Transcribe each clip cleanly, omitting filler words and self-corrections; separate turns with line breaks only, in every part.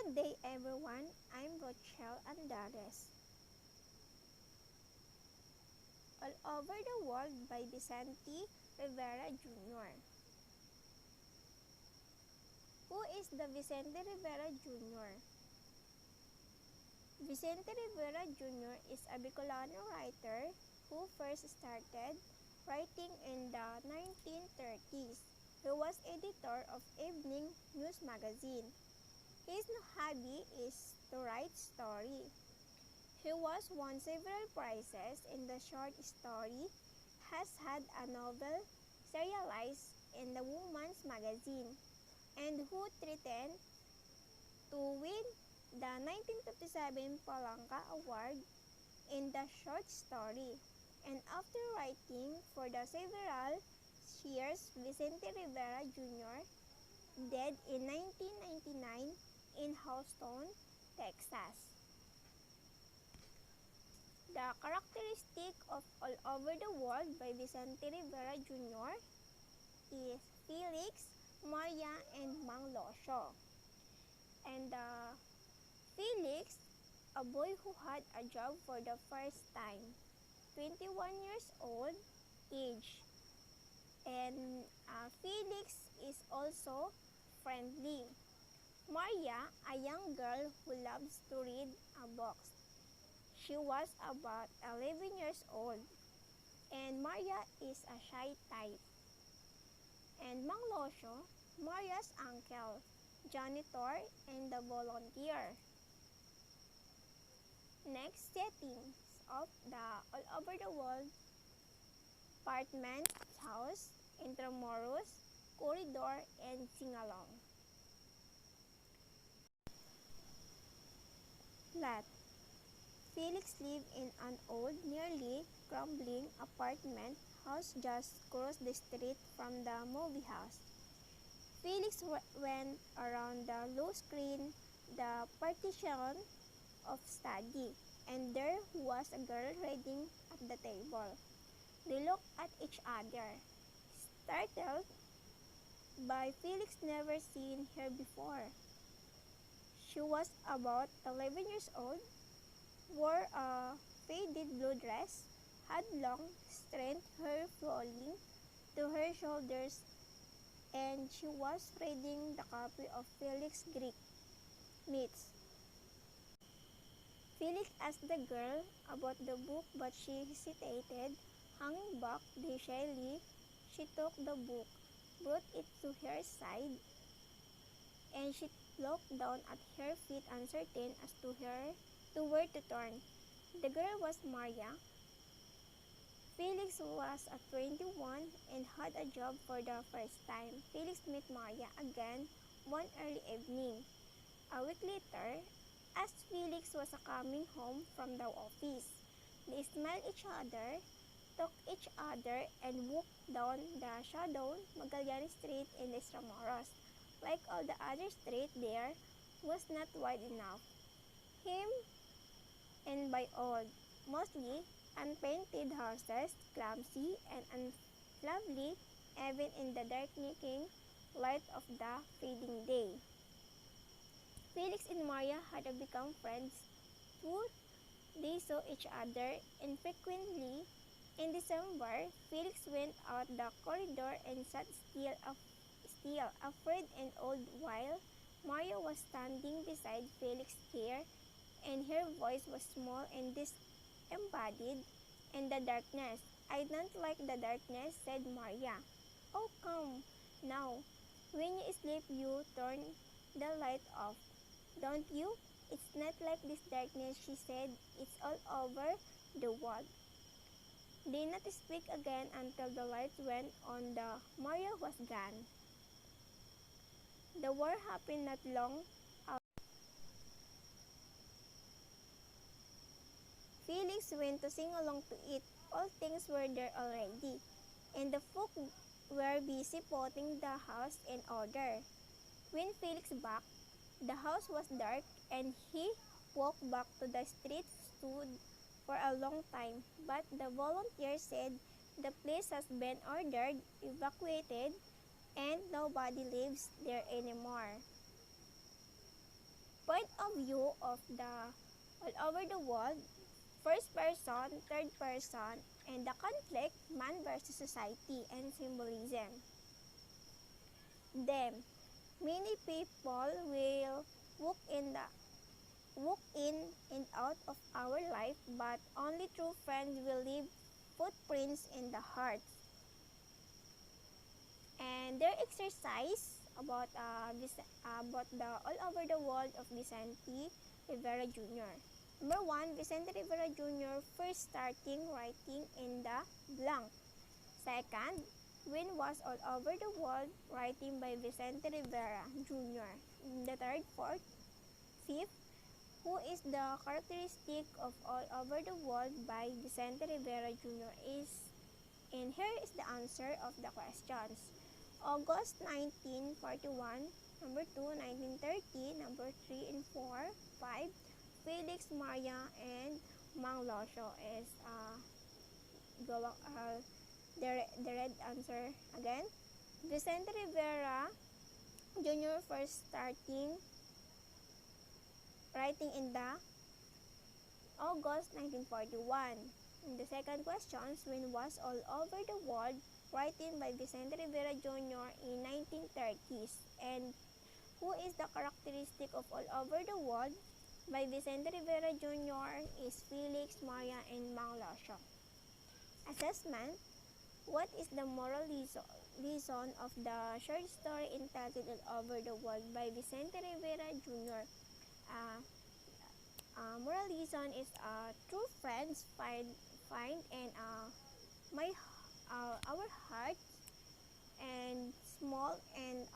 Good day everyone, I'm Rochelle Andares. All Over the World by Vicente Rivera Jr. Who is the Vicente Rivera Jr.? Vicente Rivera Jr. is a Bicolano writer who first started writing in the 1930s. He was editor of evening news magazine. His hobby is to write story. He was won several prizes in the short story, has had a novel serialized in the Woman's Magazine, and who threatened to win the 1957 Palanca Award in the short story. And after writing for the several years, Vicente Rivera Jr. died in 1999 in Houston, Texas. The characteristic of All Over the World by Vicente Rivera Jr. is Felix, Maria, and Mang Losyo. And Felix, a boy who had a job for the first time, 21 years old age. And Felix is also friendly. Maria, a young girl who loves to read books. She was about 11 years old, and Maria is a shy type. And Mang Losyo, Maria's uncle, janitor, and the volunteer. Next, settings of the All Over the World: apartment, house, Intramuros, corridor, and singalong. Plot: Felix lived in an old, nearly crumbling apartment house just across the street from the movie house. Felix went around the low screen, the partition of study, and there was a girl reading at the table. They looked at each other, startled by Felix never seen her before. She was about 11 years old, wore a faded blue dress, had long, straight hair falling to her shoulders, and she was reading the copy of Felix' Greek myths. Felix asked the girl about the book, but she hesitated. Hanging back shyly, she took the book, brought it to her side, and she looked down at her feet, uncertain as to where to turn. The girl was Maria. Felix was 21 and had a job for the first time. Felix met Maria again one early evening. A week later, as Felix was coming home from the office, they smiled each other, took each other, and walked down the shadowed Magallanes Street in Intramuros. Like all the other street there, was not wide enough. Him and by old, mostly unpainted houses, clumsy and unlovely even in the darkening light of the fading day. Felix and Maria had become friends too. They saw each other infrequently. In December, Felix went out the corridor and sat still, afraid and old, while Maria was standing beside Felix's chair, and her voice was small and disembodied in the darkness. "I don't like the darkness," said Maria. "Oh, come now. When you sleep, you turn the light off, don't you?" "It's not like this darkness," she said. "It's all over the world." They did not speak again until the lights went on. Maria was gone. The war happened not long after. Felix went to sing along to it. All things were there already, and the folk were busy putting the house in order. When Felix back, the house was dark, and he walked back to the street, stood for a long time, but the volunteer said the place has been ordered, evacuated, and nobody lives there anymore. Point of view of the all over the world, first person, third person, and the conflict, man versus society, and symbolism. Them. Many people will walk in the walk in and out of our life, but only true friends will leave footprints in the heart. And their exercise about the all over the world of Vicente Rivera Jr. Number 1, Vicente Rivera Jr. first starting writing in the blank. Second, when was all over the world writing by Vicente Rivera Jr. The third, fourth, fifth, who is the characteristic of all over the world by Vicente Rivera Jr. is, and here is the answer of the questions. August 1941, number 2, 1930, number 3 and 4, 5, Felix Maria and Mang Losio is the red answer again. Vicente Rivera Jr. first starting writing in the August 1941. And the second question, when was all over the world writing by Vicente Rivera Jr. in 1930s, and who is the characteristic of all over the world by Vicente Rivera Jr. is Felix Maria and Mang Losio. Assessment. What is the moral lesson of the short story entitled All Over the World by Vicente Rivera Jr.? Moral lesson is true friends find and my our hearts and small and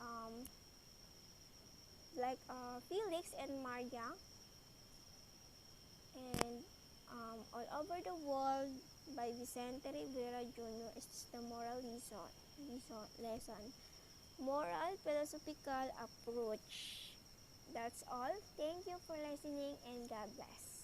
like Felix and Maria and all over the world by Vicente Rivera Jr. is the moral lesson. Moral philosophical approach. That's all. Thank you for listening and God bless.